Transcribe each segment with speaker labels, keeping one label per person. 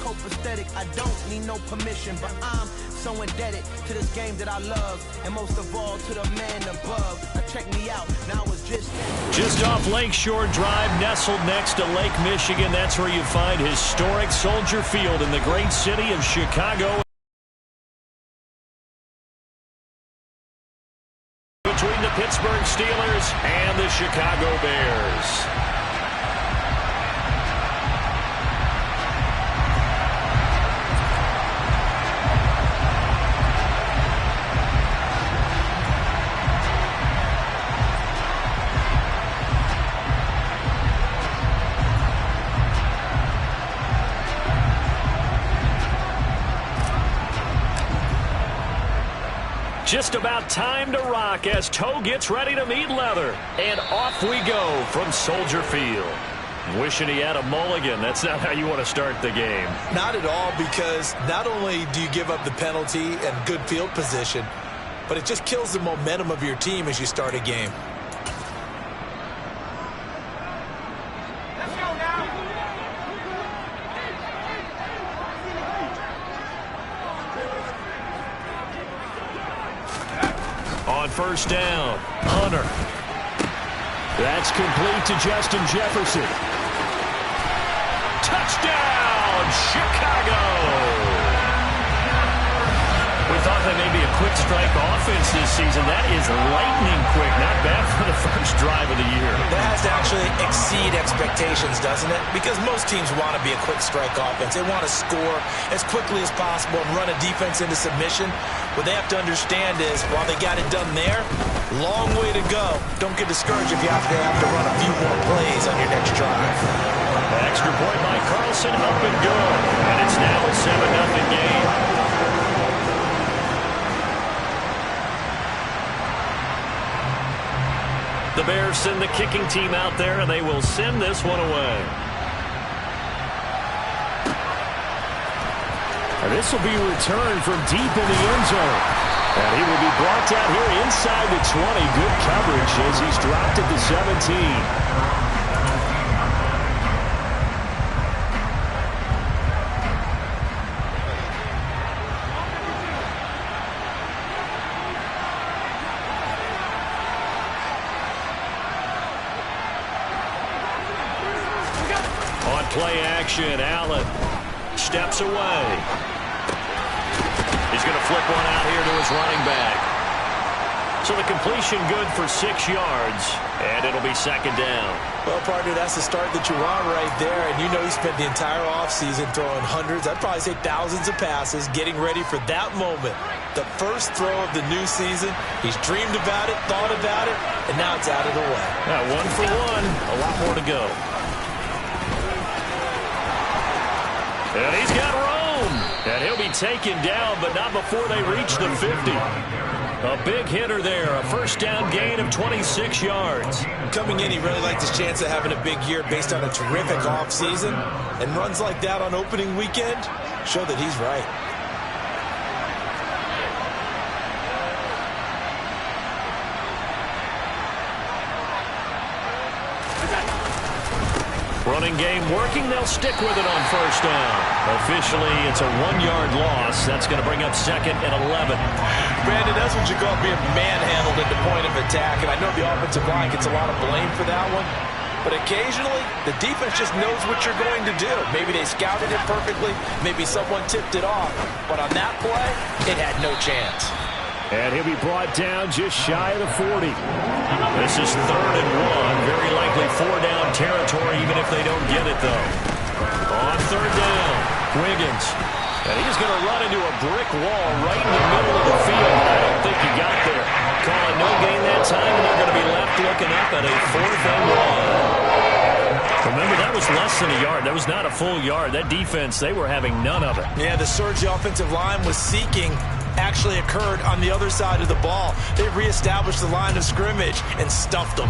Speaker 1: copacetic. I don't need no permission, but I'm so indebted to this game that I love, and most of all to the man above. Now check me out, now it's just
Speaker 2: off Lakeshore Drive, nestled next to Lake Michigan. That's where you find historic Soldier Field in the great city of Chicago. Between the Pittsburgh Steelers and the Chicago Bears. Just about time to rock as toe gets ready to meet leather. And off we go from Soldier Field. Wishing he had a mulligan. That's not how you want to start the game.
Speaker 3: Not at all, because not only do you give up the penalty and good field position, but it just kills the momentum of your team as you start a game.
Speaker 2: On first down, Hunter. That's complete to Justin Jefferson. Touchdown, Chicago! We thought that may be a quick strike offense this season. That is lightning quick. Not bad for the first drive of the year.
Speaker 3: That has to actually exceed expectations, doesn't it? Because most teams want to be a quick strike offense. They want to score as quickly as possible and run a defense into submission. What they have to understand is, while they got it done there, long way to go. Don't get discouraged if you have to run a few more plays on your next drive.
Speaker 2: Extra point by Carlson, up and good. And it's now a 7-0 game. The Bears send the kicking team out there, and they will send this one away. And this will be returned from deep in the end zone. And he will be brought down here inside the 20. Good coverage as he's dropped at the 17. Play action. Allen steps away. He's going to flip one out here to his running back. So the completion good for 6 yards, and it'll be second down.
Speaker 3: Well, partner, that's the start that you want right there. And you know he spent the entire offseason throwing hundreds, I'd probably say thousands of passes, getting ready for that moment. The first throw of the new season. He's dreamed about it, thought about it, and now it's out of the way.
Speaker 2: Yeah, 1 for 1. A lot more to go. And he's got room. And he'll be taken down, but not before they reach the 50. A big hitter there. A first down gain of 26 yards.
Speaker 3: Coming in, he really liked his chance of having a big year based on a terrific offseason. And runs like that on opening weekend show that he's right.
Speaker 2: Running game working. They'll stick with it on first down. Officially, it's a 1-yard loss. That's going to bring up second and 11.
Speaker 3: Brandon, that's what you call being manhandled at the point of attack. And I know the offensive line gets a lot of blame for that one. But occasionally, the defense just knows what you're going to do. Maybe they scouted it perfectly. Maybe someone tipped it off. But on that play, it had no chance.
Speaker 2: And he'll be brought down just shy of the 40. This is 3rd and 1. Very likely 4-down territory, even if they don't get it, though. On 3rd down, Wiggins. And he's going to run into a brick wall right in the middle of the field. I don't think he got there. Calling no gain that time, and they're going to be left looking up at a 4th and 1. Remember, that was less than a yard. That was not a full yard. That defense, they were having none of it.
Speaker 3: Yeah, the surge the offensive line was seeking actually occurred on the other side of the ball. They reestablished the line of scrimmage and stuffed them.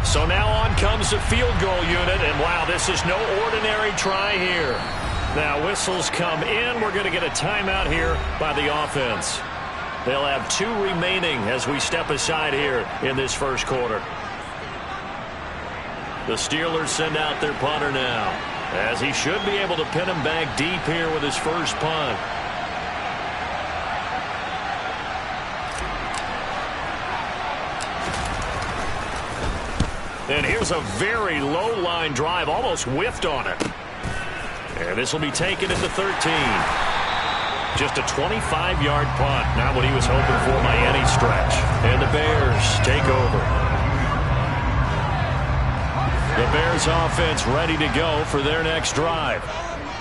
Speaker 2: So now on comes the field goal unit, and wow, this is no ordinary try here. Now whistles come in. We're going to get a timeout here by the offense. They'll have 2 remaining as we step aside here in this first quarter. The Steelers send out their punter now, as he should be able to pin him back deep here with his first punt. And here's a very low line drive, almost whiffed on it. And this will be taken at the 13. Just a 25-yard punt, not what he was hoping for by any stretch. And the Bears take over. The Bears offense ready to go for their next drive.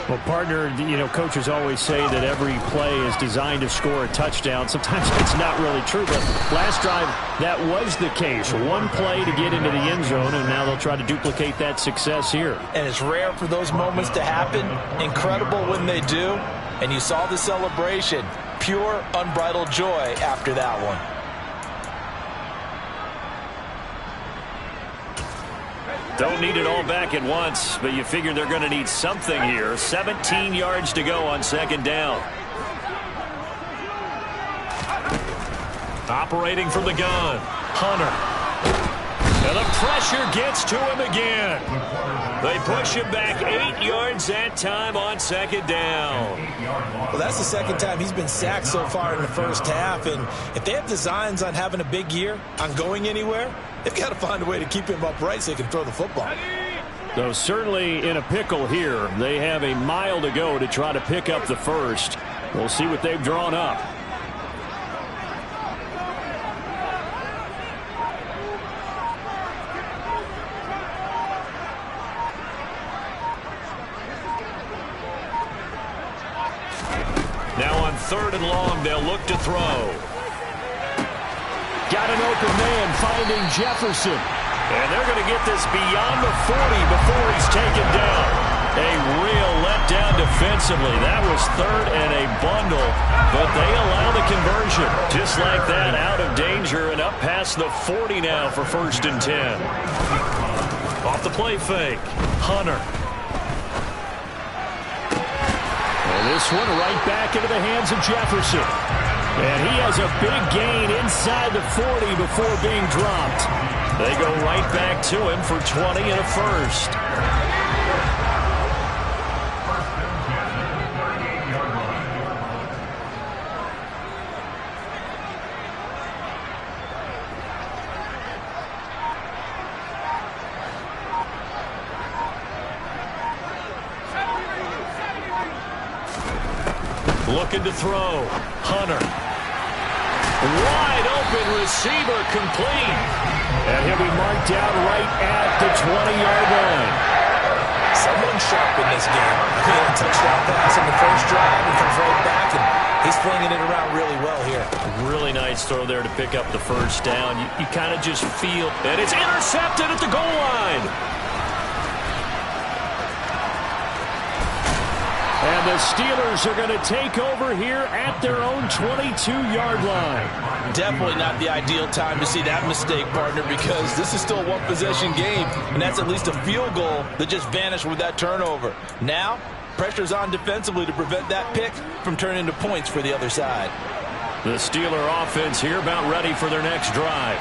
Speaker 4: Well, partner, coaches always say that every play is designed to score a touchdown. Sometimes it's not really true, but last drive, that was the case. One play to get into the end zone, and now they'll try to duplicate that success here.
Speaker 3: And it's rare for those moments to happen. Incredible when they do. And you saw the celebration. Pure, unbridled joy after that one.
Speaker 2: Don't need it all back at once, but you figure they're going to need something here. 17 yards to go on second down. Operating from the gun, Hunter. And the pressure gets to him again. They push him back 8 yards that time on second down.
Speaker 3: Well, that's the second time he's been sacked so far in the first half. And if they have designs on having a big year, on going anywhere, they've got to find a way to keep him upright so they can throw the football.
Speaker 4: So certainly in a pickle here. They have a mile to go to try to pick up the first. We'll see what they've drawn up.
Speaker 2: Now on 3rd and long, they'll look to throw.
Speaker 4: Got an open man finding Jefferson.
Speaker 2: And they're going to get this beyond the 40 before he's taken down. A real letdown defensively. That was 3rd and a bundle, but they allow the conversion. Just like that, out of danger and up past the 40 now for 1st and 10. Off the play fake, Hunter.
Speaker 4: And this one right back into the hands of Jefferson. And he has a big gain inside the 40 before being dropped.
Speaker 2: They go right back to him for 20 and a first. Looking to throw. Hunter. Wide open receiver complete.
Speaker 4: And he'll be marked down right at the 20-yard line.
Speaker 3: Someone sharp in this game. He had a touchdown pass in the first drive and comes right back, and he's flinging it around really well here.
Speaker 2: Really nice throw there to pick up the first down. You kind of just feel that it's intercepted at the goal line.
Speaker 4: And the Steelers are going to take over here at their own 22-yard line.
Speaker 3: Definitely not the ideal time to see that mistake, partner, because this is still a one-possession game, and that's at least a field goal that just vanished with that turnover. Now, pressure's on defensively to prevent that pick from turning into points for the other side.
Speaker 2: The Steeler offense here about ready for their next drive.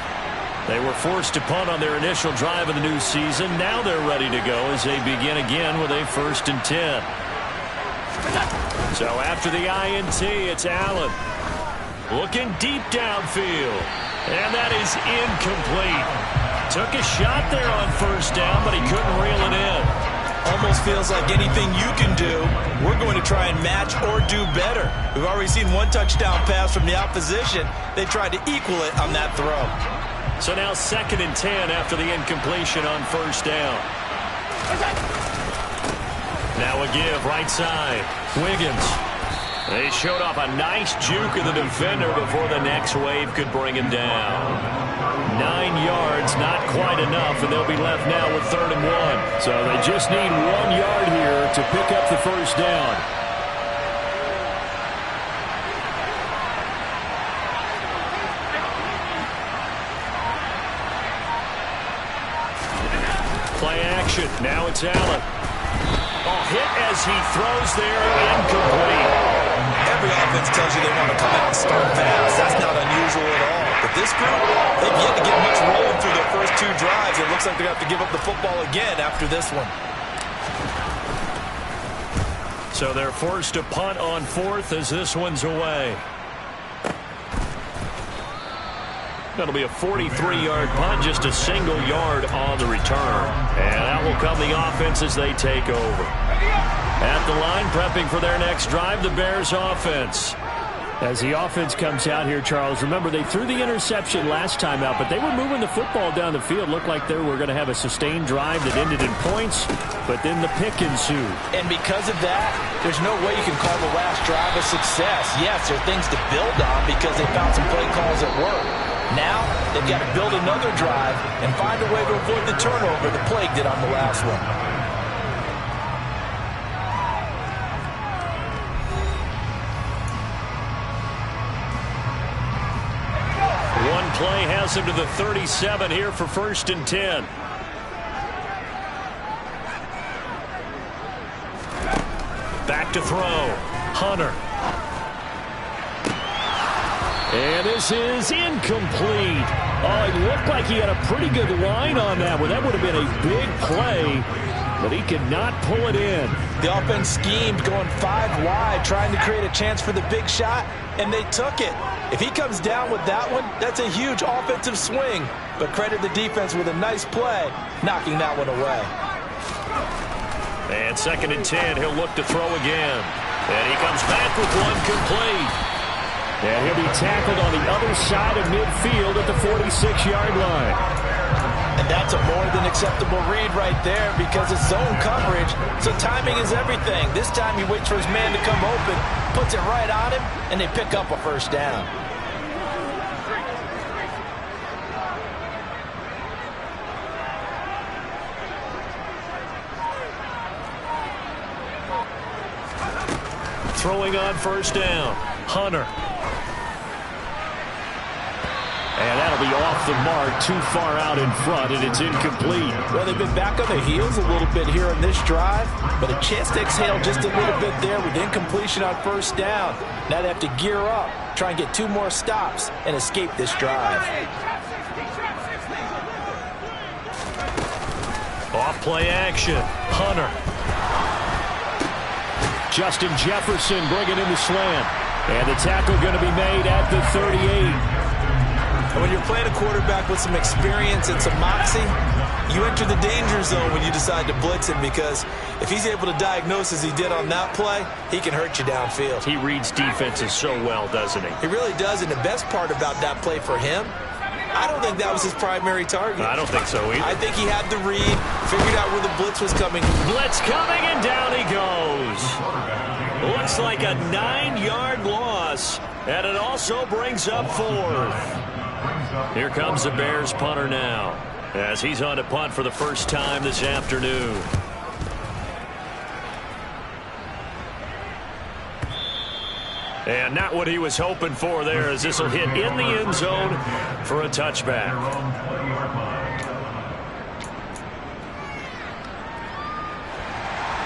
Speaker 2: They were forced to punt on their initial drive of the new season. Now they're ready to go as they begin again with a 1st and 10. So after the INT, it's Allen. Looking deep downfield. And that is incomplete. Took a shot there on 1st down, but he couldn't reel it in.
Speaker 3: Almost feels like anything you can do, we're going to try and match or do better. We've already seen one touchdown pass from the opposition. They tried to equal it on that throw.
Speaker 2: So now 2nd and 10 after the incompletion on 1st down. Now a give right side. Wiggins. They showed off a nice juke of the defender before the next wave could bring him down. 9 yards, not quite enough, and they'll be left now with 3rd and 1.
Speaker 4: So they just need 1 yard here to pick up the first down.
Speaker 2: Play action. Now it's Allen. Oh, hit as he throws there, incomplete.
Speaker 3: Every offense tells you they want to come out and start fast. That's not unusual at all. But this group, they've yet to get much rolling through their first 2 drives. It looks like they're going to have to give up the football again after this one.
Speaker 2: So they're forced to punt on 4th as this one's away. That'll be a 43-yard punt, just a single yard on the return. And that will come the offense as they take over. At the line, prepping for their next drive, the Bears offense. As the offense comes out here, Charles, remember they threw the interception last time out, but they were moving the football down the field. Looked like they were going to have a sustained drive that ended in points, but then the pick ensued.
Speaker 3: And because of that, there's no way you can call the last drive a success. Yes, there are things to build on because they found some play calls that work. Now, they've got to build another drive and find a way to avoid the turnover the Plague did on the last one.
Speaker 2: One play has him to the 37 here for 1st and 10. Back to throw. Hunter. And this is incomplete. Oh, it looked like he had a pretty good line on that one. That would have been a big play, but he could not pull it in.
Speaker 3: The offense schemed going 5 wide, trying to create a chance for the big shot, and they took it. If he comes down with that one, that's a huge offensive swing. But credit the defense with a nice play, knocking that one away.
Speaker 2: And 2nd and 10, he'll look to throw again. And he comes back with one complete. And he'll be tackled on the other side of midfield at the 46-yard line.
Speaker 3: And that's a more than acceptable read right there because it's zone coverage, so timing is everything. This time he waits for his man to come open, puts it right on him, and they pick up a 1st down.
Speaker 2: Throwing on 1st down, Hunter. And that'll be off the mark, too far out in front, and it's incomplete.
Speaker 3: Well, they've been back on their heels a little bit here in this drive, but a chance to exhale just a little bit there with incompletion on 1st down. Now they have to gear up, try and get 2 more stops, and escape this drive.
Speaker 2: Off play action, Hunter.
Speaker 4: Justin Jefferson bringing in the slant. And the tackle going to be made at the 38.
Speaker 3: And when you're playing a quarterback with some experience and some moxie, you enter the danger zone when you decide to blitz him because if he's able to diagnose as he did on that play, he can hurt you downfield.
Speaker 2: He reads defenses so well, doesn't he?
Speaker 3: He really does, and the best part about that play for him, I don't think that was his primary target.
Speaker 2: I don't think so either.
Speaker 3: I think he had the read, figured out where the blitz was coming.
Speaker 2: Blitz coming, and down he goes. Looks like a 9-yard loss, and it also brings up 4th. Here comes the Bears punter now, as he's on to punt for the first time this afternoon. And not what he was hoping for there, as this will hit in the end zone for a touchback.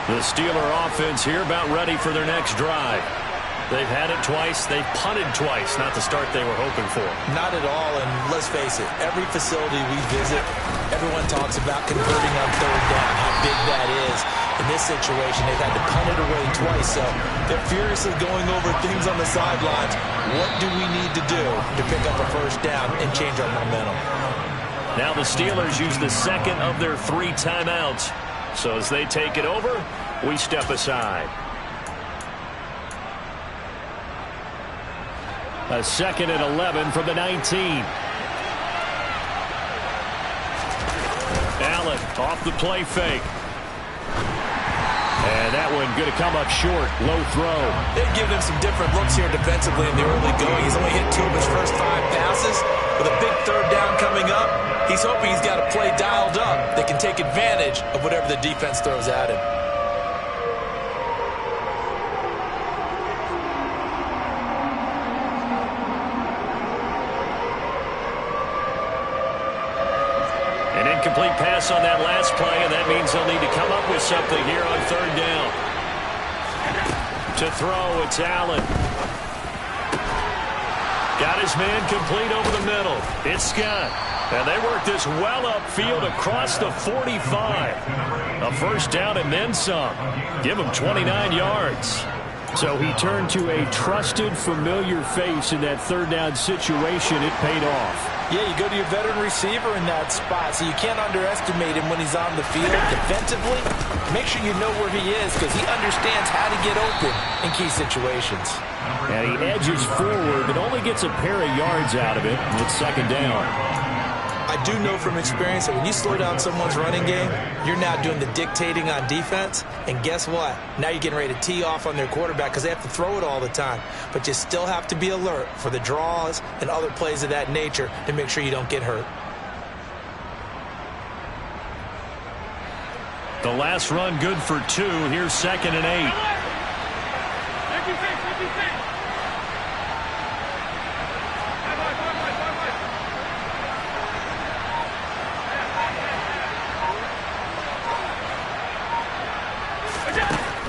Speaker 2: The Steeler offense here about ready for their next drive. They've had it twice. They've punted twice. Not the start they were hoping for.
Speaker 3: Not at all, and let's face it, every facility we visit, everyone talks about converting on 3rd down, how big that is. In this situation, they've had to punt it away twice, so they're furiously going over things on the sidelines. What do we need to do to pick up a 1st down and change our momentum?
Speaker 2: Now the Steelers use the 2nd of their 3 timeouts. So as they take it over, we step aside.
Speaker 4: A 2nd and 11 from the 19.
Speaker 2: Allen off the play fake.
Speaker 4: And that one going to come up short. Low throw.
Speaker 3: They've given him some different looks here defensively in the early going. He's only hit 2 of his first 5 passes. With a big 3rd down coming up, he's hoping he's got a play dialed up that can take advantage of whatever the defense throws at him.
Speaker 2: incomplete pass on that last play, and that means they'll need to come up with something here on third down. To throw, it's Allen. Got his man complete over the middle. It's Scott. And they work this well upfield across the 45. A first down and then some. Give him 29 yards. So he turned to a trusted, familiar face in that third down situation. It paid off.
Speaker 3: Yeah, you go to your veteran receiver in that spot, so you can't underestimate him when he's on the field defensively. Make sure you know where he is because he understands how to get open in key situations.
Speaker 4: And he edges forward, but only gets a pair of yards out of it. And it's second down.
Speaker 3: I do know from experience that when you slow down someone's running game, you're now doing the dictating on defense. And guess what? Now you're getting ready to tee off on their quarterback because they have to throw it all the time. But you still have to be alert for the draws and other plays of that nature to make sure you don't get hurt.
Speaker 2: The last run good for 2. Here's 2nd and 8.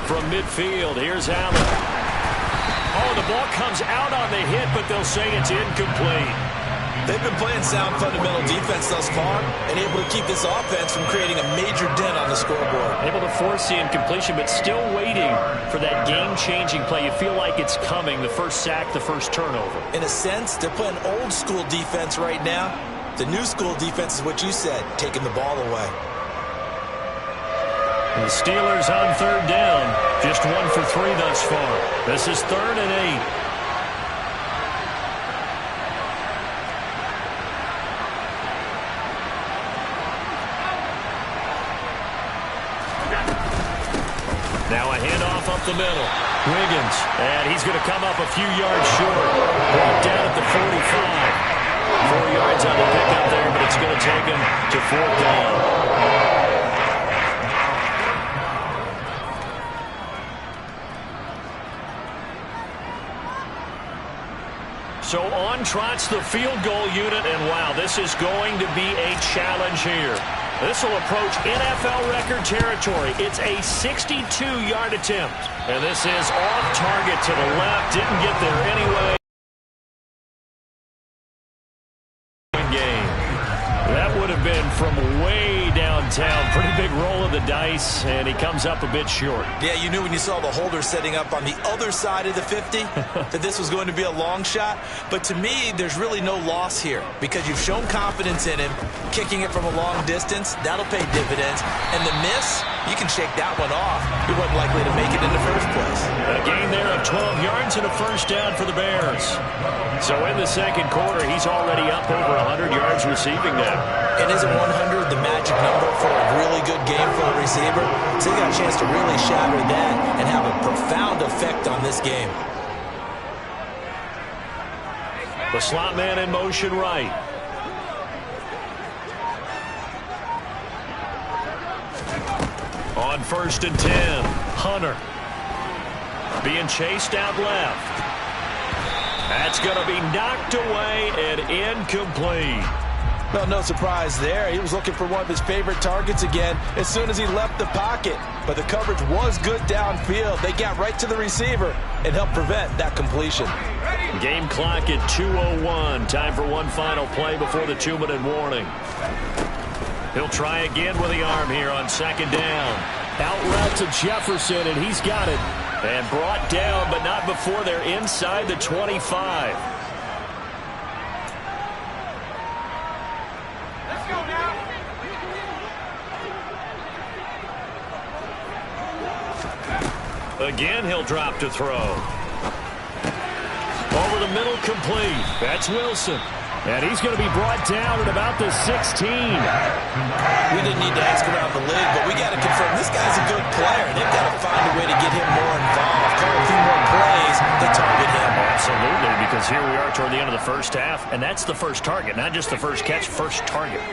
Speaker 2: From midfield, here's Allen. Oh, the ball comes out on the hit, but they'll say it's incomplete.
Speaker 3: They've been playing sound fundamental defense thus far and able to keep this offense from creating a major dent on the scoreboard.
Speaker 2: Able to force the incompletion, but still waiting for that game-changing play. You feel like it's coming, the first sack, the first turnover.
Speaker 3: In a sense, they're playing old-school defense right now. The new-school defense is what you said, taking the ball away.
Speaker 2: The Steelers on third down. Just 1 for 3 thus far. This is 3rd and 8. Now a handoff up the middle. Wiggins, and he's going to come up a few yards short. Brought down at the 45. 4 yards on the pickup there, but it's going to take him to 4th down. So on trots the field goal unit, and wow, this is going to be a challenge here. This will approach NFL record territory. It's a 62-yard attempt. And this is off target to the left. Didn't get there anyway. Game. That would have been from way downtown. Pretty big roll of the dice, and he comes up a bit short.
Speaker 3: Yeah, you knew when you saw the holder setting up on the other side of the 50 that this was going to be a long shot. But to me, there's really no loss here because you've shown confidence in him. Kicking it from a long distance, that'll pay dividends. And the miss, you can shake that one off. He wasn't likely to make it in the first place.
Speaker 2: A gain there of 12 yards and a first down for the Bears. So in the second quarter, he's already up over 100 yards receiving now.
Speaker 3: And isn't 100 the magic number for a really good game for a receiver? So he got a chance to really shatter that and have a profound effect on this game.
Speaker 2: The slot man in motion right. On 1st and 10, Hunter. Being chased out left. That's going to be knocked away and incomplete.
Speaker 3: Well, no surprise there. He was looking for one of his favorite targets again as soon as he left the pocket. But the coverage was good downfield. They got right to the receiver and helped prevent that completion.
Speaker 2: Game clock at 2:01. Time for one final play before the 2-minute warning. He'll try again with the arm here on 2nd down.
Speaker 4: Out route to Jefferson, and he's got it.
Speaker 2: And brought down, but not before they're inside the 25. Again, he'll drop to throw. Over the middle, complete. That's Wilson.
Speaker 4: And he's going to be brought down at about the 16.
Speaker 3: We didn't need to ask around the league, but we got to confirm this guy's a good player. They've got to find a way to get him more involved, call a few more plays to target him.
Speaker 2: Absolutely, because here we are toward the end of the first half, and that's the first target, not just the first catch, first target.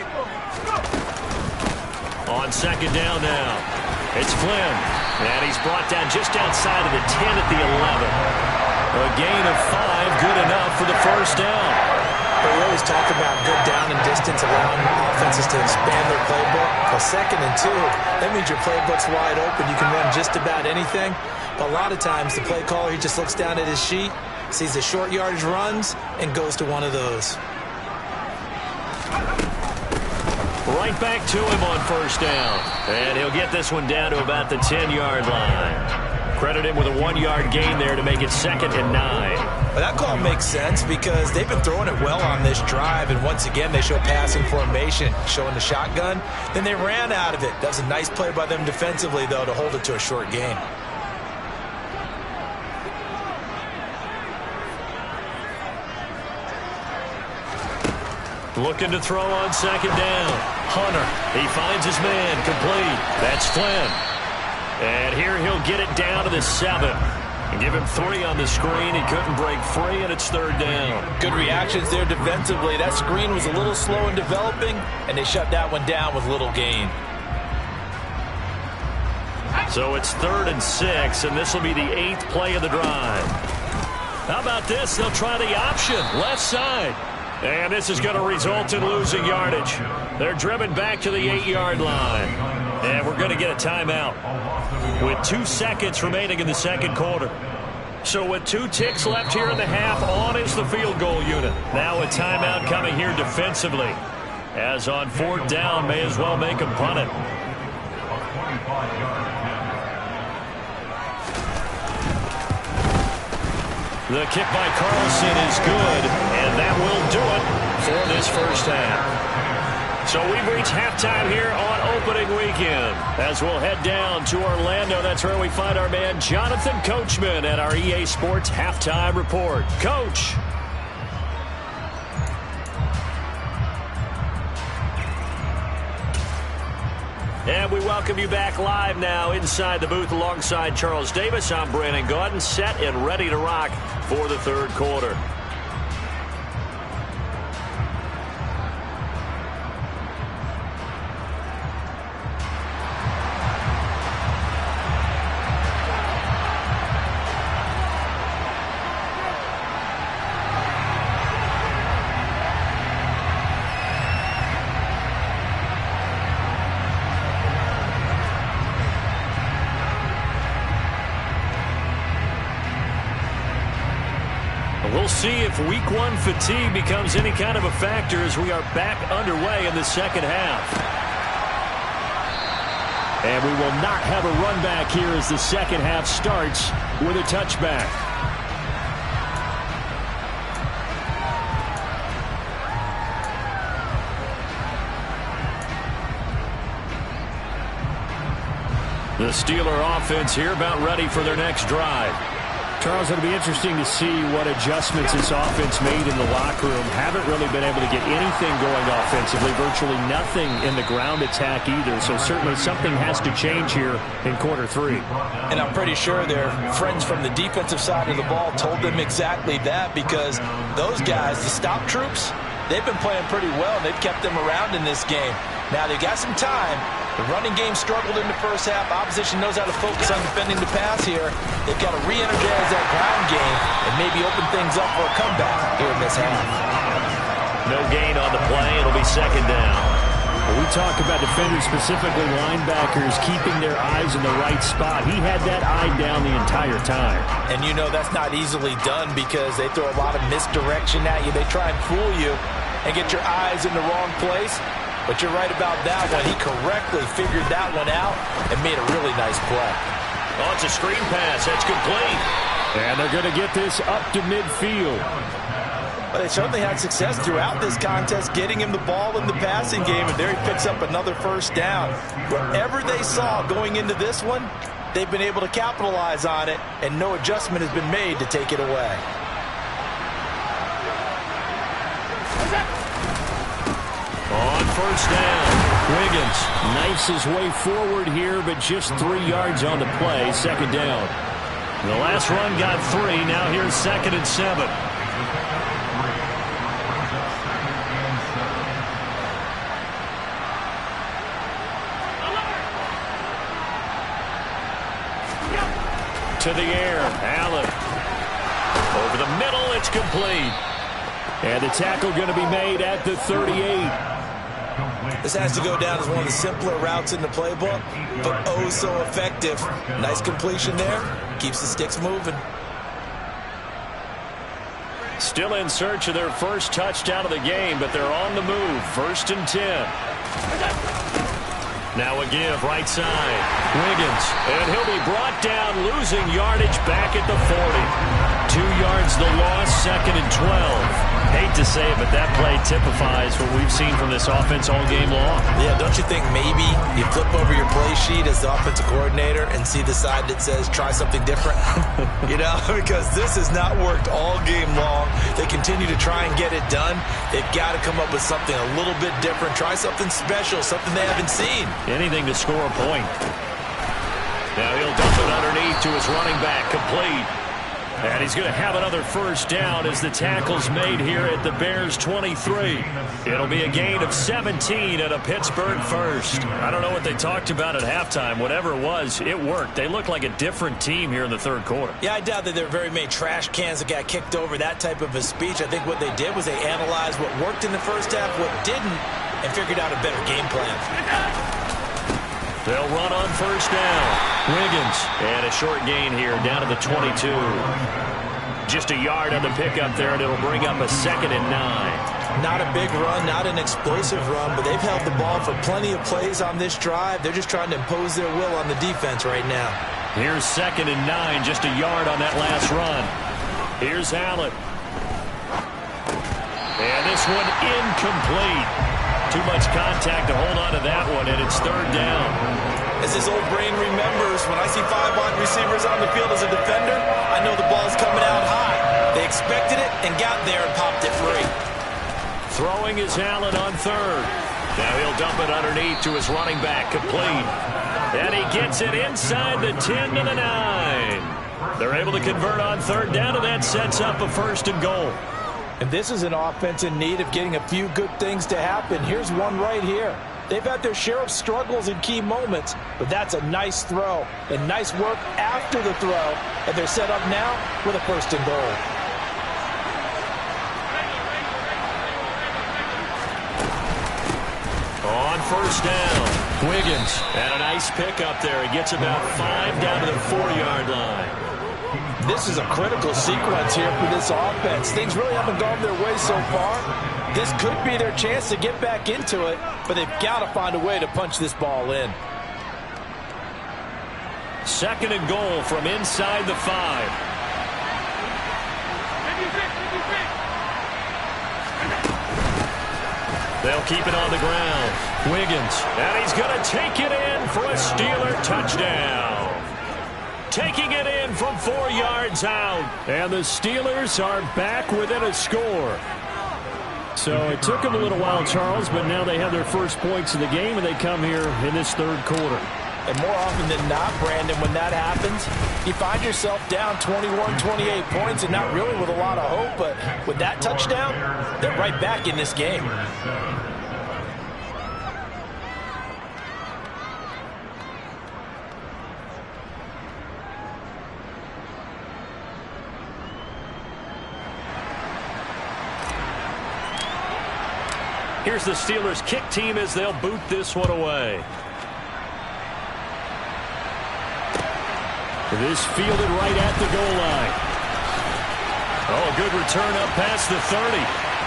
Speaker 2: On 2nd down now, it's Flynn, and he's brought down just outside of the 10 at the 11. A gain of 5, good enough for the first down.
Speaker 3: But we always talk about good down and distance, allowing offenses to expand their playbook. Well, 2nd and 2, that means your playbook's wide open. You can run just about anything. But a lot of times, the play caller, he just looks down at his sheet, sees the short yardage runs, and goes to one of those.
Speaker 2: Right back to him on 1st down. And he'll get this one down to about the 10-yard line. Credit him with a 1-yard gain there to make it 2nd and 9.
Speaker 3: Well, that call makes sense because they've been throwing it well on this drive, and once again they show passing formation, showing the shotgun. Then they ran out of it. That was a nice play by them defensively, though, to hold it to a short gain.
Speaker 2: Looking to throw on 2nd down. Hunter, he finds his man, complete. That's Flynn. And here he'll get it down to the 7. And give him 3 on the screen. He couldn't break free, and it's 3rd down.
Speaker 3: Good reactions there defensively. That screen was a little slow in developing, and they shut that one down with little gain.
Speaker 2: So it's 3rd and 6, and this will be the 8th play of the drive. How about this? They'll try the option, left side. And this is going to result in losing yardage. They're driven back to the 8-yard line. And we're going to get a timeout with 2 seconds remaining in the 2nd quarter. So with 2 ticks left here in the half, on is the field goal unit. Now a timeout coming here defensively. As on 4th down, may as well make them punt it. The kick by Carlson is good, and that will do it for this 1st half. So we've reached halftime here on opening weekend. As we'll head down to Orlando, that's where we find our man Jonathan Coachman at our EA Sports Halftime Report. Coach. And we welcome you back live now inside the booth alongside Charles Davis. I'm Brandon Gaudin, set and ready to rock for the 3rd quarter. We'll see if week 1 fatigue becomes any kind of a factor as we are back underway in the 2nd half. And we will not have a run back here as the 2nd half starts with a touchback. The Steeler offense here about ready for their next drive.
Speaker 4: Charles, it'll be interesting to see what adjustments this offense made in the locker room. Haven't really been able to get anything going offensively, virtually nothing in the ground attack either. So certainly something has to change here in quarter 3.
Speaker 3: And I'm pretty sure their friends from the defensive side of the ball told them exactly that, because those guys, the stop troops, they've been playing pretty well, and they've kept them around in this game. Now they've got some time. The running game struggled in the 1st half. Opposition knows how to focus on defending the pass here. They've got to re-energize that ground game and maybe open things up for a comeback here in this half.
Speaker 2: No gain on the play. It'll be 2nd down.
Speaker 4: When we talk about defenders, specifically linebackers, keeping their eyes in the right spot. He had that eye down the entire time.
Speaker 3: And you know that's not easily done because they throw a lot of misdirection at you. They try and fool you and get your eyes in the wrong place. But you're right about that one. He correctly figured that one out and made a really nice play.
Speaker 2: Oh, it's a screen pass. That's complete.
Speaker 4: And they're going to get this up to midfield.
Speaker 3: But they certainly had success throughout this contest, getting him the ball in the passing game, and there he picks up another 1st down. Whatever they saw going into this one, they've been able to capitalize on it, and no adjustment has been made to take it away.
Speaker 2: On 1st down, Wiggins knifes his way forward here, but just 3 yards on the play. 2nd down. The last run got 3. Now here's 2nd and 7. To the air, Allen. Over the middle, it's complete.
Speaker 4: And the tackle going to be made at the 38.
Speaker 3: This has to go down as one of the simpler routes in the playbook, but oh so effective. Nice completion there. Keeps the sticks moving.
Speaker 2: Still in search of their first touchdown of the game, but they're on the move. 1st and 10. Now a give right side. Wiggins. And he'll be brought down, losing yardage back at the 40. 2 yards the loss, 2nd and 12. Hate to say it, but that play typifies what we've seen from this offense all game long.
Speaker 3: Yeah, don't you think maybe you flip over your play sheet as the offensive coordinator and see the side that says try something different? You know, because this has not worked all game long. They continue to try and get it done. They've got to come up with something a little bit different. Try something special, something they haven't seen.
Speaker 2: Anything to score a point. Now he'll dump it underneath to his running back, complete. And he's going to have another first down as the tackle's made here at the Bears 23. It'll be a gain of 17 at a Pittsburgh first. I don't know what they talked about at halftime. Whatever it was, it worked. They look like a different team here in the third quarter.
Speaker 3: Yeah, I doubt that there are very many trash cans that got kicked over, that type of a speech. I think what they did was they analyzed what worked in the first half, what didn't, and figured out a better game plan.
Speaker 2: They'll run on first down. Wiggins. And a short gain here down to the 22. Just a yard on the pickup there, and it'll bring up a 2nd and 9.
Speaker 3: Not a big run, not an explosive run, but they've held the ball for plenty of plays on this drive. They're just trying to impose their will on the defense right now.
Speaker 2: Here's 2nd and 9, just a yard on that last run. Here's Allen. And this one incomplete. Too much contact to hold on to that one, and it's 3rd down.
Speaker 3: As his old brain remembers, when I see 5 wide receivers on the field as a defender, I know the ball's coming out high. They expected it and got there and popped it free.
Speaker 2: Throwing is Allen on 3rd. Now he'll dump it underneath to his running back, complete. And he gets it inside the 10 to the 9. They're able to convert on 3rd down, and that sets up a 1st and goal.
Speaker 3: And this is an offense in need of getting a few good things to happen. Here's one right here. They've had their share of struggles in key moments, but that's a nice throw and nice work after the throw. And they're set up now with a 1st and goal.
Speaker 2: On 1st down, Wiggins. And a nice pick up there. He gets about 5 down to the 4-yard line.
Speaker 3: This is a critical sequence here for this offense. Things really haven't gone their way so far. This could be their chance to get back into it, but they've got to find a way to punch this ball in.
Speaker 2: 2nd and goal from inside the 5. They'll keep it on the ground. Wiggins, and he's going to take it in for a Steeler touchdown. Taking it in from 4 yards out. And the Steelers are back within a score. So it took them a little while, Charles, but now they have their first points of the game, and they come here in this 3rd quarter.
Speaker 3: And more often than not, Brandon, when that happens, you find yourself down 21, 28 points and not really with a lot of hope. But with that touchdown, they're right back in this game.
Speaker 2: Here's the Steelers kick team as they'll boot this one away. This fielded right at the goal line. Oh, good return up past the 30.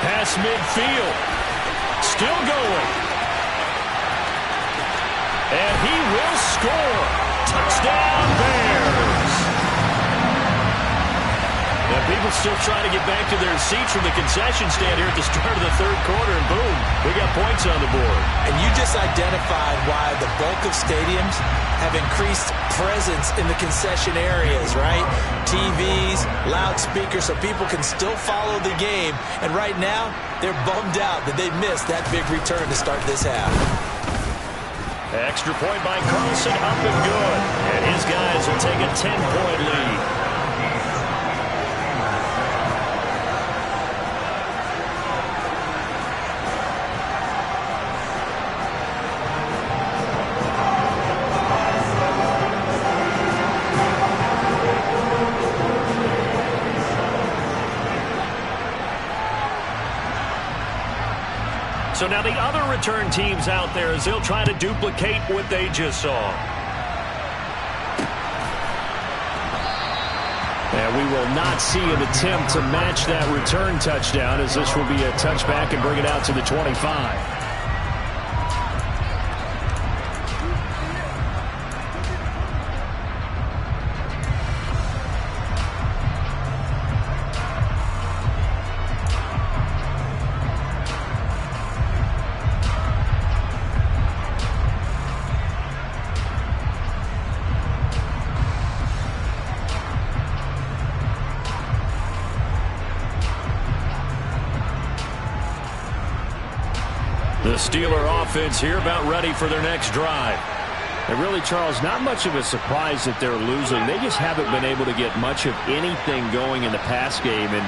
Speaker 2: Past midfield. Still going. And he will score. Touchdown, Bears. Now, people still trying to get back to their seats from the concession stand here at the start of the 3rd quarter, and boom, we got points on the board.
Speaker 3: And you just identified why the bulk of stadiums have increased presence in the concession areas, right? TVs, loudspeakers, so people can still follow the game. And right now, they're bummed out that they missed that big return to start this half.
Speaker 2: Extra point by Carlson, up and good. And his guys will take a 10-point lead. So now the other return teams out there as they'll try to duplicate what they just saw. And we will not see an attempt to match that return touchdown, as this will be a touchback and bring it out to the 25. The Steeler offense here about ready for their next drive. And really, Charles, not much of a surprise that they're losing. They just haven't been able to get much of anything going in the pass game. And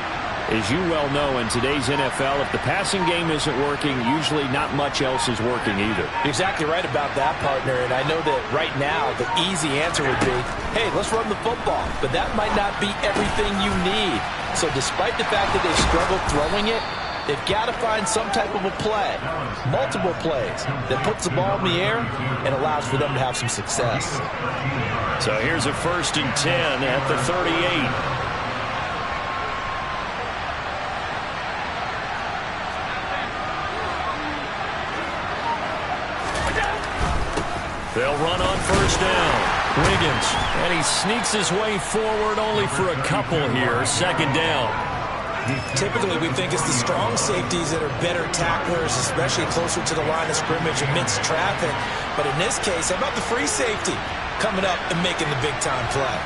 Speaker 2: as you well know, in today's NFL, if the passing game isn't working, usually not much else is working either.
Speaker 3: You're exactly right about that, partner. And I know that right now the easy answer would be, hey, let's run the football. But that might not be everything you need. So despite the fact that they've struggled throwing it, they've got to find some type of a play, multiple plays, that puts the ball in the air and allows for them to have some success.
Speaker 2: So here's a 1st and 10 at the 38. They'll run on 1st down. Wiggins, and he sneaks his way forward only for a couple here. 2nd down.
Speaker 3: Typically, we think it's the strong safeties that are better tacklers, especially closer to the line of scrimmage amidst traffic. But in this case, how about the free safety coming up and making the big-time play?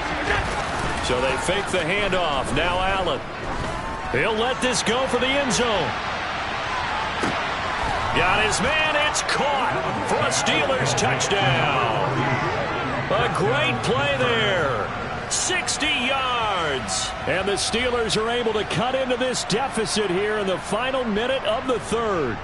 Speaker 2: So they fake the handoff. Now Allen. He'll let this go for the end zone. Got his man. It's caught for a Steelers touchdown. A great play there. 60 yards. And the Steelers are able to cut into this deficit here in the final minute of the 3rd.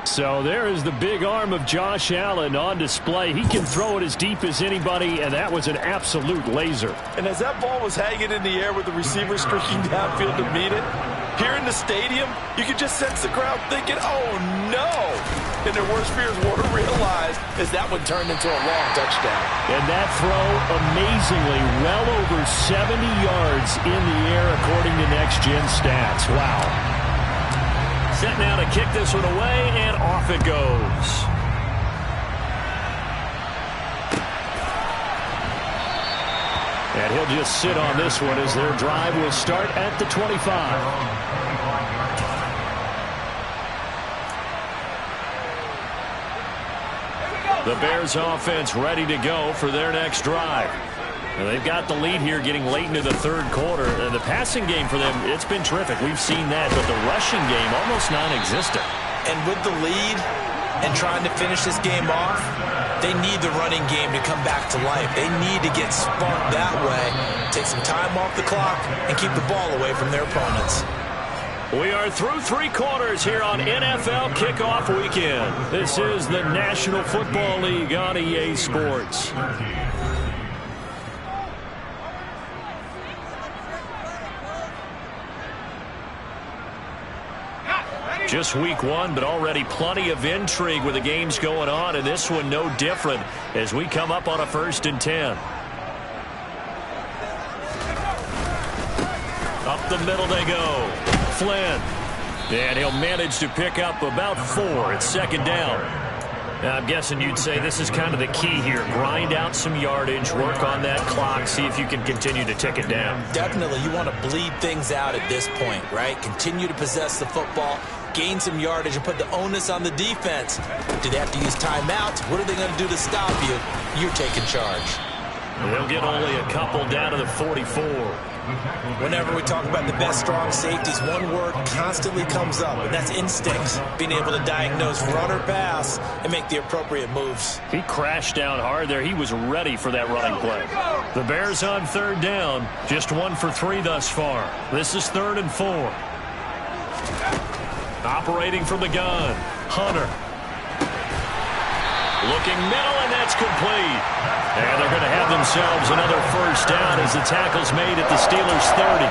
Speaker 2: So there is the big arm of Josh Allen on display. He can throw it as deep as anybody, and that was an absolute laser.
Speaker 3: And as that ball was hanging in the air with the receiver streaking downfield to meet it, here in the stadium, you could just sense the crowd thinking, oh, no. And their worst fears were realized as that one turned into a long touchdown.
Speaker 2: And that throw, amazingly, well over 70 yards in the air, according to Next Gen Stats. Wow. Set now to kick this one away, and off it goes. And he'll just sit on this one as their drive will start at the 25. The Bears offense ready to go for their next drive. And they've got the lead here getting late into the 3rd quarter. And the passing game for them, it's been terrific. We've seen that, but the rushing game almost non-existent.
Speaker 3: And with the lead and trying to finish this game off, they need the running game to come back to life. They need to get sparked that way, take some time off the clock, and keep the ball away from their opponents.
Speaker 2: We are through 3 quarters here on NFL Kickoff Weekend. This is the National Football League on EA Sports. Just week 1, but already plenty of intrigue with the games going on, and this one no different as we come up on a 1st and 10. Up the middle they go. Flynn. And he'll manage to pick up about 4. It's 2nd down. Now, I'm guessing you'd say this is kind of the key here. Grind out some yardage, work on that clock, see if you can continue to tick it down.
Speaker 3: Definitely. You want to bleed things out at this point, right? Continue to possess the football, gain some yardage, and put the onus on the defense. Do they have to use timeouts? What are they going to do to stop you? You're taking charge.
Speaker 2: They'll get only a couple down to the 44.
Speaker 3: Whenever we talk about the best strong safeties, one word constantly comes up, and that's instincts. Being able to diagnose run or pass and make the appropriate moves.
Speaker 2: He crashed down hard there. He was ready for that running play. The Bears on 3rd down. Just 1 for 3 thus far. This is 3rd and 4. Operating from the gun. Hunter. Looking middle, and that's complete. And they're going to have themselves another 1st down as the tackle's made at the Steelers' 30.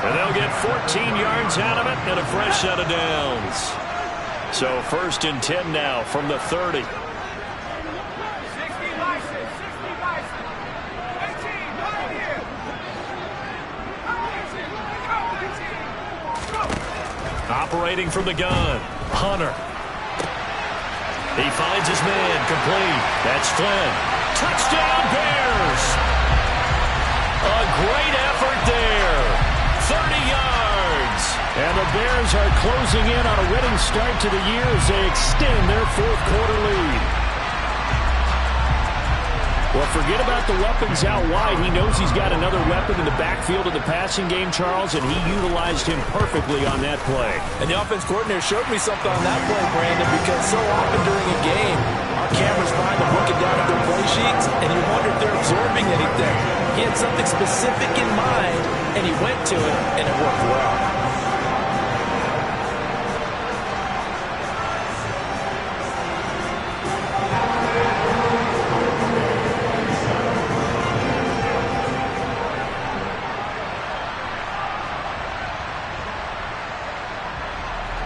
Speaker 2: And they'll get 14 yards out of it and a fresh set of downs. So 1st and 10 now from the 30. Operating from the gun, Hunter. He finds his man, complete. That's Flynn. Touchdown, Bears! A great effort there. 30 yards.
Speaker 4: And the Bears are closing in on a winning start to the year as they extend their 4th quarter lead. Well, forget about the weapons out wide. He knows he's got another weapon in the backfield of the passing game, Charles, and he utilized him perfectly on that play.
Speaker 3: And the offense coordinator showed me something on that play, Brandon, because so often during a game, our cameras find them looking down at their play sheets, and you wonder if they're absorbing anything. He had something specific in mind, and he went to it, and it worked well.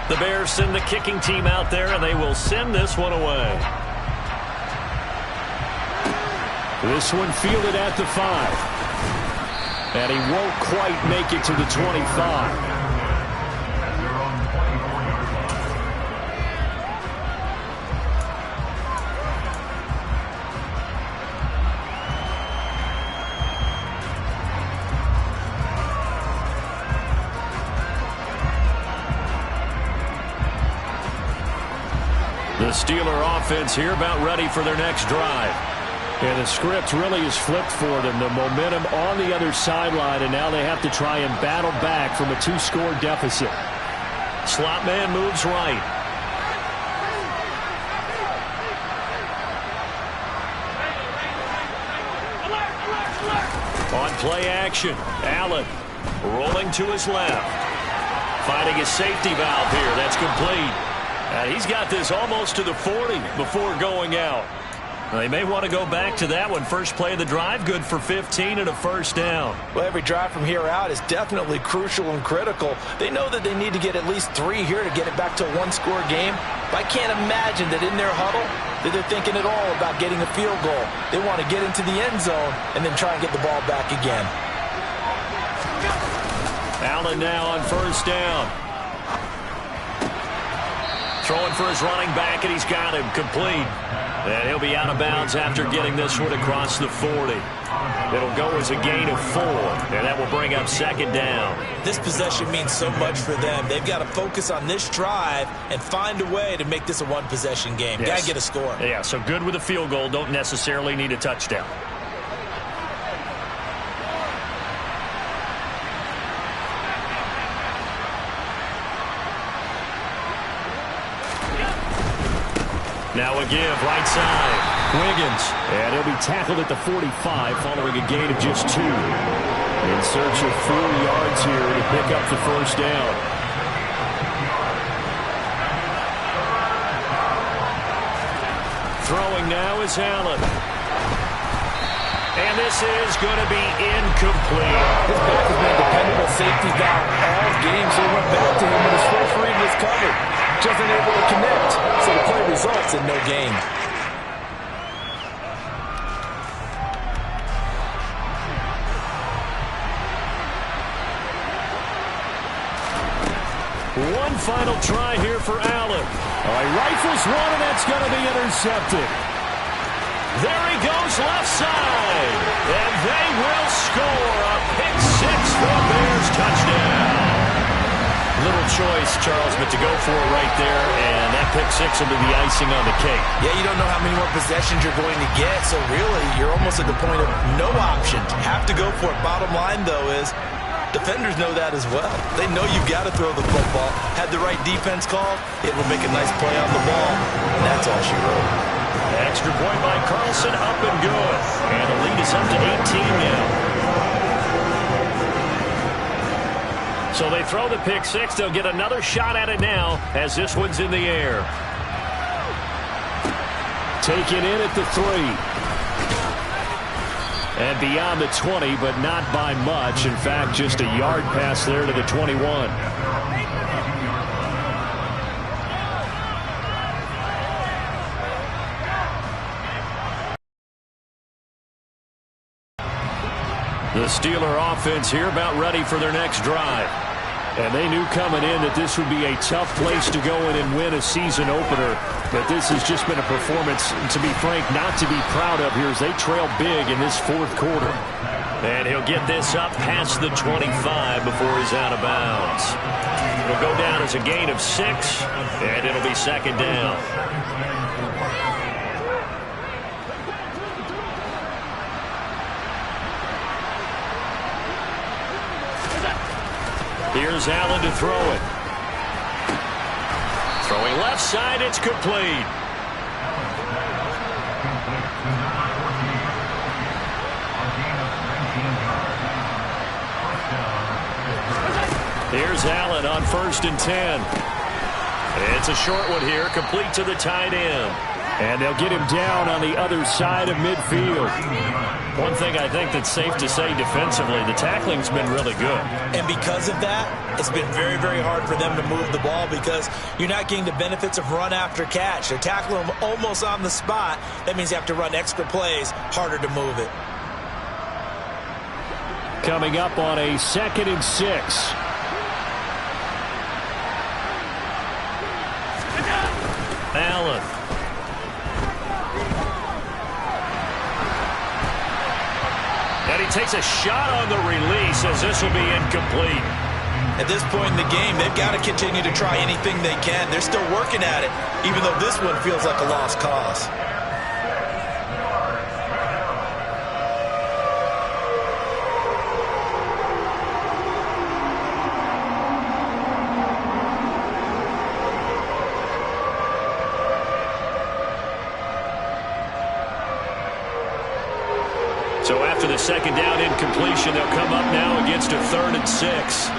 Speaker 2: The Bears send the kicking team out there, and they will send this one away.
Speaker 4: This one fielded at the 5. And he won't quite make it to the 25.
Speaker 2: The Steeler offense here about ready for their next drive.
Speaker 4: And the script really is flipped for them. The momentum on the other sideline, and now they have to try and battle back from a 2-score deficit.
Speaker 2: Slot man moves right. On play action, Allen rolling to his left. Finding his safety valve here. That's complete. He's got this almost to the 40 before going out. They may want to go back to that one. First play of the drive, good for 15 and a first down.
Speaker 3: Well, every drive from here out is definitely crucial and critical. They know that they need to get at least 3 here to get it back to a 1-score game. But I can't imagine that in their huddle that they're thinking at all about getting a field goal. They want to get into the end zone and then try and get the ball back again.
Speaker 2: Allen now on first down. Throwing for his running back, and he's got him complete. And he'll be out of bounds after getting this one across the 40. It'll go as a gain of 4, and that will bring up second down.
Speaker 3: This possession means so much for them. They've got to focus on this drive and find a way to make this a one-possession game.
Speaker 2: Yes.
Speaker 3: Got to get a score.
Speaker 2: Yeah, so good with a field goal. Don't necessarily need a touchdown. Now a give, right side. Wiggins.
Speaker 4: And he'll be tackled at the 45 following a gain of just 2. In search of 4 yards here to pick up the first down.
Speaker 2: Throwing now is Allen. And this is going to be incomplete.
Speaker 3: His back has been a dependable safety valve all game, so he went back to him when his first read was covered. Just unable to connect, so the play results in no gain.
Speaker 2: One final try here for Allen.
Speaker 4: He rifles one, and that's going to be intercepted.
Speaker 2: There he goes left side. And they will score a pick 6 for a Bears touchdown. Little choice, Charles, but to go for it right there, and that pick 6 will be the icing on the cake.
Speaker 3: Yeah, you don't know how many more possessions you're going to get, so really you're almost at the point of no options. Have to go for it. Bottom line, though, is defenders know that as well. They know you've got to throw the football. Had the right defense called, it will make a nice play on the ball, and that's all she wrote.
Speaker 2: Extra point by Carlson, up and good. And the lead is up to 18 now. So they throw the pick 6. They'll get another shot at it now as this one's in the air.
Speaker 4: Taken in at the 3. And beyond the 20, but not by much. In fact, just a yard pass there to the 21.
Speaker 2: The Steeler offense here about ready for their next drive.
Speaker 4: And they knew coming in that this would be a tough place to go in and win a season opener. But this has just been a performance, to be frank, not to be proud of here as they trail big in this fourth quarter.
Speaker 2: And he'll get this up past the 25 before he's out of bounds. It'll go down as a gain of 6, and it'll be second down. Here's Allen to throw it. Throwing left side, it's complete. Here's Allen on 1st and 10. It's a short one here, complete to the tight end.
Speaker 4: And they'll get him down on the other side of midfield.
Speaker 2: One thing I think that's safe to say defensively, the tackling's been really good.
Speaker 3: And because of that, it's been very, very hard for them to move the ball because you're not getting the benefits of run after catch. They're tackling them almost on the spot. That means you have to run extra plays, harder to move it.
Speaker 4: Coming up on a 2nd and 6.
Speaker 2: Allen. And he takes a shot on the release as this will be incomplete.
Speaker 3: At this point in the game, they've got to continue to try anything they can. They're still working at it, even though this one feels like a lost cause.
Speaker 2: So after the second down incompletion, they'll come up now against a 3rd and 6.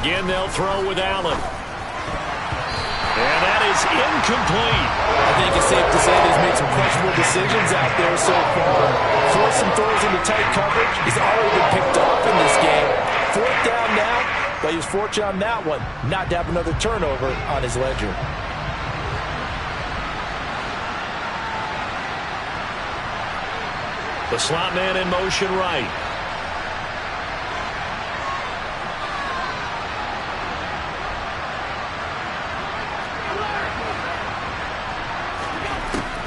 Speaker 2: Again, they'll throw with Allen. And that is incomplete.
Speaker 3: I think it's safe to say they've made some questionable decisions out there so far. Force some throws into tight coverage. He's already been picked off in this game. 4th down now, but he was fortunate on that one not to have another turnover on his ledger.
Speaker 2: The slot man in motion right.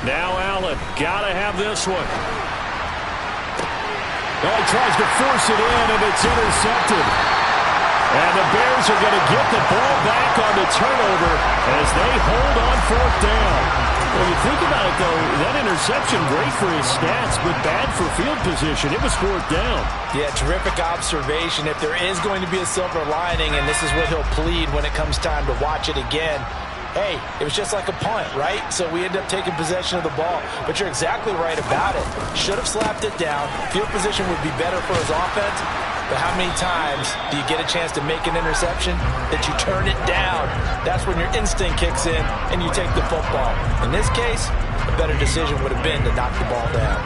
Speaker 2: Now Allen, gotta have this one.
Speaker 4: Well, he tries to force it in, and it's intercepted. And the Bears are going to get the ball back on the turnover as they hold on 4th down. Well, you think about it, though, that interception, great for his stats, but bad for field position. It was 4th down.
Speaker 3: Yeah, terrific observation. If there is going to be a silver lining, and this is what he'll plead when it comes time to watch it again, hey, it was just like a punt, right? So we end up taking possession of the ball. But you're exactly right about it. Should have slapped it down. Field position would be better for his offense. But how many times do you get a chance to make an interception that you turn it down? That's when your instinct kicks in and you take the football. In this case, a better decision would have been to knock the ball down.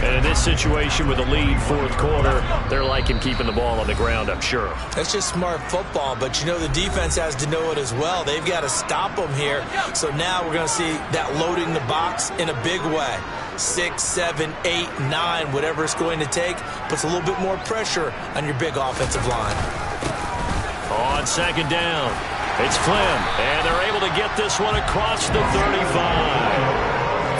Speaker 2: And in this situation with a lead 4th quarter, they're liking keeping the ball on the ground, I'm sure.
Speaker 3: That's just smart football, but you know the defense has to know it as well. They've got to stop them here. So now we're going to see that loading the box in a big way. 6, 7, 8, 9, whatever it's going to take, puts a little bit more pressure on your big offensive line.
Speaker 2: On 2nd down, it's Flynn, and they're able to get this one across the 35.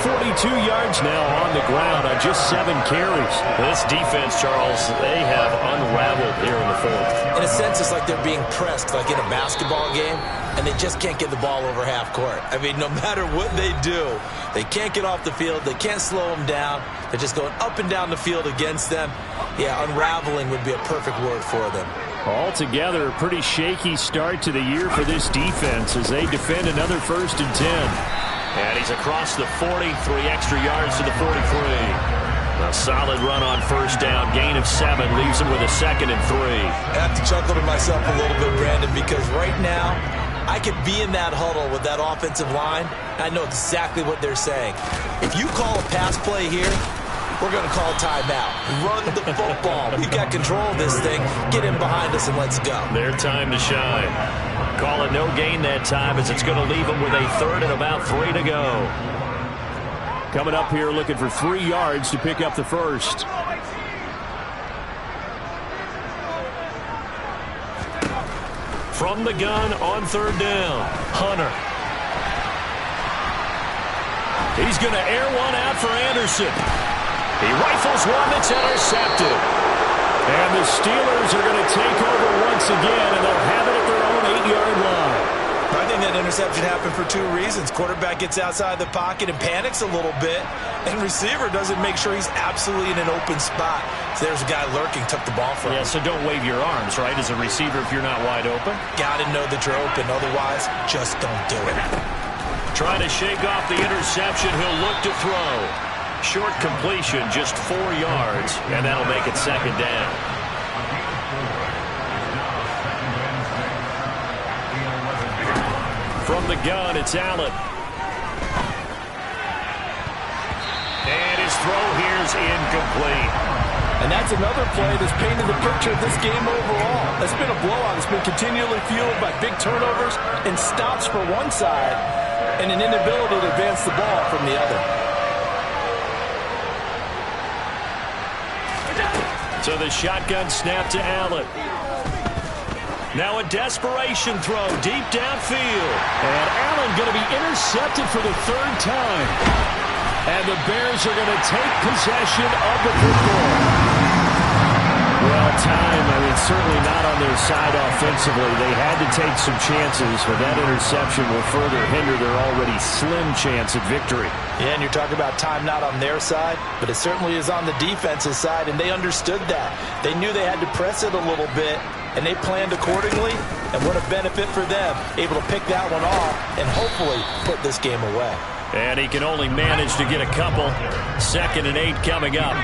Speaker 4: 42 yards now on the ground on just 7 carries.
Speaker 2: This defense, Charles, they have unraveled here in the 4th.
Speaker 3: In a sense, it's like they're being pressed, like in a basketball game, and they just can't get the ball over half court. I mean, no matter what they do, they can't get off the field. They can't slow them down. They're just going up and down the field against them. Yeah, unraveling would be a perfect word for them.
Speaker 4: Altogether, a pretty shaky start to the year for this defense as they defend another 1st and 10.
Speaker 2: And he's across the 40, 3 extra yards to the 43. A solid run on 1st down, gain of 7, leaves him with a 2nd and 3.
Speaker 3: I have to chuckle to myself a little bit, Brandon, because right now, I could be in that huddle with that offensive line, and I know exactly what they're saying. If you call a pass play here, we're going to call timeout. Run the football. We've got control of this thing. Get in behind us and let's go.
Speaker 2: Their time to shine. Call it no gain that time as it's going to leave them with a third and about 3 to go.
Speaker 4: Coming up here looking for 3 yards to pick up the first.
Speaker 2: From the gun on 3rd down, Hunter. He's going to air one out for Anderson. He rifles one that's intercepted. And the Steelers are going to take over once again, and they'll have it at their own 8-yard line.
Speaker 3: I think that interception happened for 2 reasons. Quarterback gets outside the pocket and panics a little bit, and receiver doesn't make sure he's absolutely in an open spot. So there's a guy lurking, took the ball from him.
Speaker 2: Yeah, so don't wave your arms, right, as a receiver if you're not wide open.
Speaker 3: Got to know that you're open. Otherwise, just don't do it.
Speaker 2: Trying to shake off the interception. He'll look to throw. Short completion, just 4 yards, and that'll make it 2nd down. From the gun, it's Allen. And his throw here's incomplete.
Speaker 5: And that's another play that's painted the picture of this game overall. It's been a blowout. It's been continually fueled by big turnovers and stops for one side and an inability to advance the ball from the other.
Speaker 2: So the shotgun snap to Allen. Now a desperation throw deep downfield. And Allen going to be intercepted for the 3rd time. And the Bears are going to take possession of the football.
Speaker 4: Well, time, certainly not on their side offensively. They had to take some chances, but that interception will further hinder their already slim chance at victory.
Speaker 3: Yeah, and you're talking about time not on their side, but it certainly is on the defensive side, and they understood that. They knew they had to press it a little bit, and they planned accordingly, and what a benefit for them, able to pick that one off and hopefully put this game away.
Speaker 2: And he can only manage to get a couple. 2nd and 8 coming up.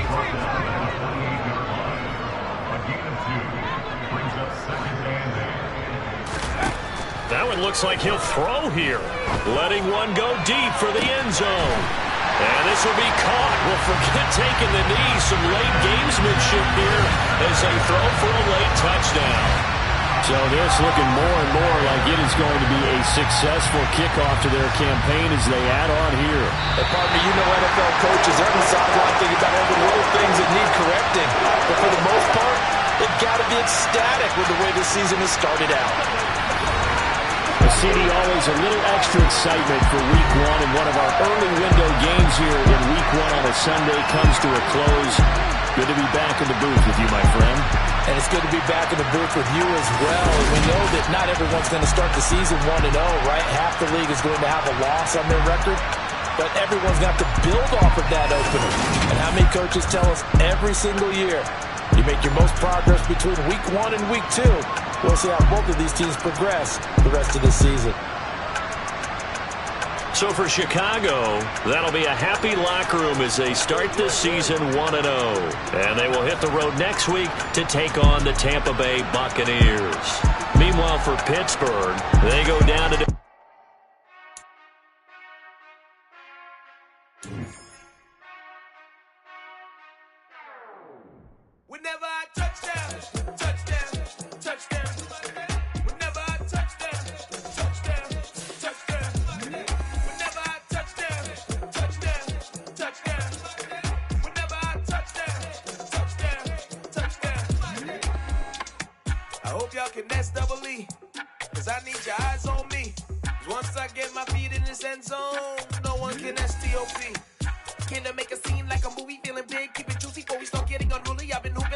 Speaker 2: That one looks like he'll throw here. Letting one go deep for the end zone. And this will be caught. Well, forget taking the knee. Some late gamesmanship here as they throw for a late touchdown.
Speaker 4: So this looking more and more like it is going to be a successful kickoff to their campaign as they add on here.
Speaker 3: And partner, you know NFL coaches, they're on the sideline thinking about all the little things that need correcting. But for the most part, they've got to be ecstatic with the way this season has started out.
Speaker 4: CD, always a little extra excitement for Week 1, and one of our early window games here in Week 1 on a Sunday comes to a close. Good to be back in the booth with you, my friend.
Speaker 3: And it's good to be back in the booth with you as well. We know that not everyone's going to start the season 1-0, right? Half the league is going to have a loss on their record, but everyone's got to build off of that opener. And how many coaches tell us every single year, you make your most progress between Week 1 and Week 2. We'll see how both of these teams progress the rest of this season.
Speaker 2: So for Chicago, that'll be a happy locker room as they start this season 1-0. And they will hit the road next week to take on the Tampa Bay Buccaneers. Meanwhile, for Pittsburgh, they go down to...
Speaker 1: Whenever I touchdown, touchdown, touchdown. Whenever I touchdown, touchdown, touchdown. Whenever I touchdown, touchdown, touchdown. Whenever I touchdown, touchdown, touchdown. I hope y'all can nest double E, cause I need your eyes on me. Once I get my feet in this end zone, no one can STOP. Can I make a scene like a movie, feeling big, keep it juicy before we start getting unruly? I've been hooping